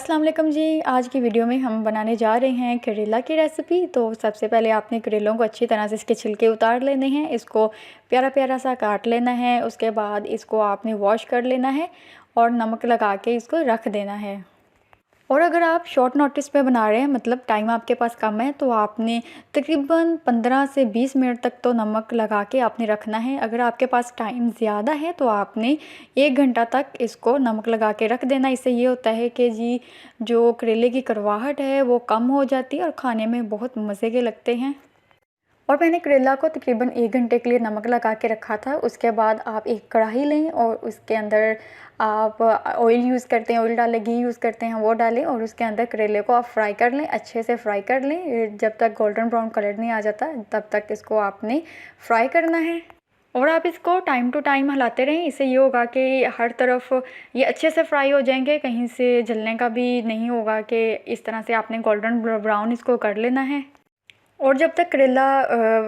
अस्सलाम वालेकुम जी। आज की वीडियो में हम बनाने जा रहे हैं करेला की रेसिपी। तो सबसे पहले आपने करेलों को अच्छी तरह से इसके छिलके उतार लेने हैं, इसको प्यारा प्यारा सा काट लेना है। उसके बाद इसको आपने वॉश कर लेना है और नमक लगा के इसको रख देना है। और अगर आप शॉर्ट नोटिस पे बना रहे हैं, मतलब टाइम आपके पास कम है, तो आपने तकरीबन 15 से 20 मिनट तक तो नमक लगा के आपने रखना है। अगर आपके पास टाइम ज़्यादा है तो आपने 1 घंटा तक इसको नमक लगा के रख देना। इससे ये होता है कि जी जो करेले की कड़वाहट है वो कम हो जाती है और खाने में बहुत मज़े के लगते हैं। और मैंने करेला को तकरीबन 1 घंटे के लिए नमक लगा के रखा था। उसके बाद आप एक कढ़ाई लें और उसके अंदर आप ऑयल यूज़ करते हैं, ऑयल डालें, घी यूज़ करते हैं वो डालें और उसके अंदर करेले को आप फ्राई कर लें, अच्छे से फ्राई कर लें। जब तक गोल्डन ब्राउन कलर नहीं आ जाता तब तक इसको आपने फ्राई करना है। और आप इसको टाइम टू टाइम हिलाते रहें। इससे ये होगा कि हर तरफ ये अच्छे से फ्राई हो जाएंगे, कहीं से जलने का भी नहीं होगा। कि इस तरह से आपने गोल्डन ब्राउन इसको कर लेना है। और जब तक करेला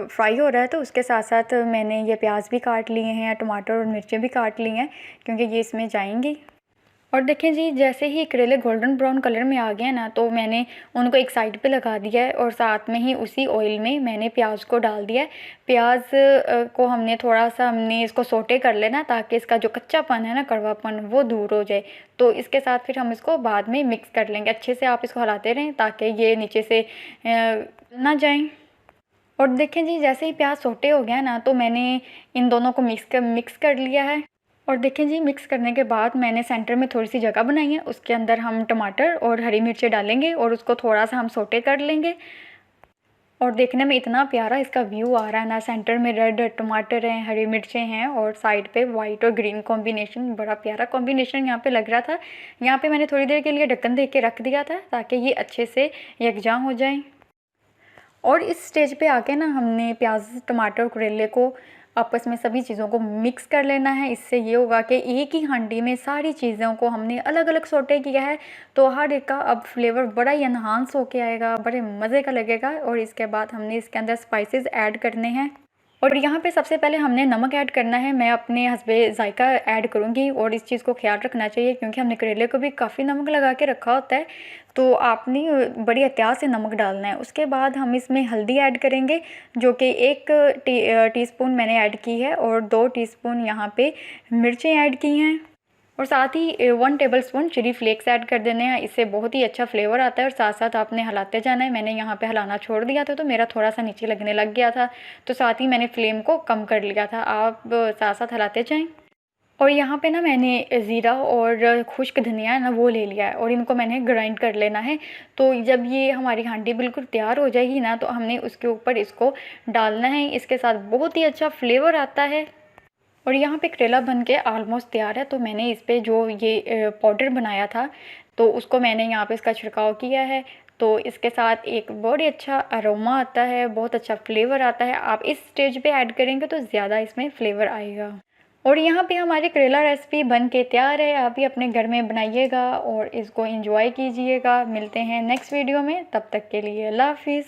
फ्राई हो रहा है तो उसके साथ साथ मैंने ये प्याज भी काट लिए हैं, टमाटर और मिर्चें भी काट ली हैं क्योंकि ये इसमें जाएंगी। और देखें जी, जैसे ही करेले गोल्डन ब्राउन कलर में आ गए ना तो मैंने उनको एक साइड पे लगा दिया है और साथ में ही उसी ऑयल में मैंने प्याज को डाल दिया है। प्याज को हमने इसको सोटे कर लेना ताकि इसका जो कच्चापन है ना, कड़वापन, वो दूर हो जाए। तो इसके साथ फिर हम इसको बाद में मिक्स कर लेंगे। अच्छे से आप इसको हिलाते रहें ताकि ये नीचे से ना जाएं। और देखें जी, जैसे ही प्याज सोटे हो गया ना तो मैंने इन दोनों को मिक्स कर लिया है। और देखें जी, मिक्स करने के बाद मैंने सेंटर में थोड़ी सी जगह बनाई है, उसके अंदर हम टमाटर और हरी मिर्चें डालेंगे और उसको थोड़ा सा हम सोटे कर लेंगे। और देखने में इतना प्यारा इसका व्यू आ रहा है ना, सेंटर में रेड टमाटर हैं, हरी मिर्चें हैं और साइड पे वाइट और ग्रीन कॉम्बिनेशन, बड़ा प्यारा कॉम्बिनेशन यहाँ पे लग रहा था। यहाँ पे मैंने थोड़ी देर के लिए ढक्कन दे के रख दिया था ताकि ये अच्छे से यकजां हो जाए। और इस स्टेज पे आके ना हमने प्याज, टमाटर और करेले को आपस में सभी चीज़ों को मिक्स कर लेना है। इससे ये होगा कि एक ही हांडी में सारी चीज़ों को हमने अलग अलग सोटे किया है तो हर एक का अब फ्लेवर बड़ा ही एनहांस होके आएगा, बड़े मज़े का लगेगा। और इसके बाद हमने इसके अंदर स्पाइसेस ऐड करने हैं। और यहाँ पे सबसे पहले हमने नमक ऐड करना है। मैं अपने हस्बे ज़ायका ऐड करूँगी और इस चीज़ को ख्याल रखना चाहिए क्योंकि हमने करेले को भी काफ़ी नमक लगा के रखा होता है, तो आपने बड़ी एहतियात से नमक डालना है। उसके बाद हम इसमें हल्दी ऐड करेंगे जो कि 1 टीस्पून मैंने ऐड की है और 2 टीस्पून यहाँ पे मिर्चें ऐड की हैं और साथ ही 1 टेबलस्पून चिली फ्लेक्स ऐड कर देने हैं। इससे बहुत ही अच्छा फ्लेवर आता है और साथ साथ आपने हिलाते जाना है। मैंने यहाँ पे हिलाना छोड़ दिया था तो मेरा थोड़ा सा नीचे लगने लग गया था, तो साथ ही मैंने फ्लेम को कम कर लिया था। आप साथ साथ हिलाते जाएं। और यहाँ पे ना मैंने ज़ीरा और खुश्क धनिया है ना वो ले लिया है और इनको मैंने ग्राइंड कर लेना है। तो जब ये हमारी हांडी बिल्कुल तैयार हो जाएगी ना तो हमने उसके ऊपर इसको डालना है। इसके साथ बहुत ही अच्छा फ्लेवर आता है। और यहाँ पे करेला बन के ऑलमोस्ट तैयार है। तो मैंने इस पे जो ये पाउडर बनाया था तो उसको मैंने यहाँ पे इसका छिड़काव किया है। तो इसके साथ एक बहुत ही अच्छा अरोमा आता है, बहुत अच्छा फ्लेवर आता है। आप इस स्टेज पे ऐड करेंगे तो ज़्यादा इसमें फ्लेवर आएगा। और यहाँ पे हमारी करेला रेसिपी बन के तैयार है। आप भी अपने घर में बनाइएगा और इसको एंजॉय कीजिएगा। मिलते हैं नेक्स्ट वीडियो में, तब तक के लिए अल्लाह हाफिज़।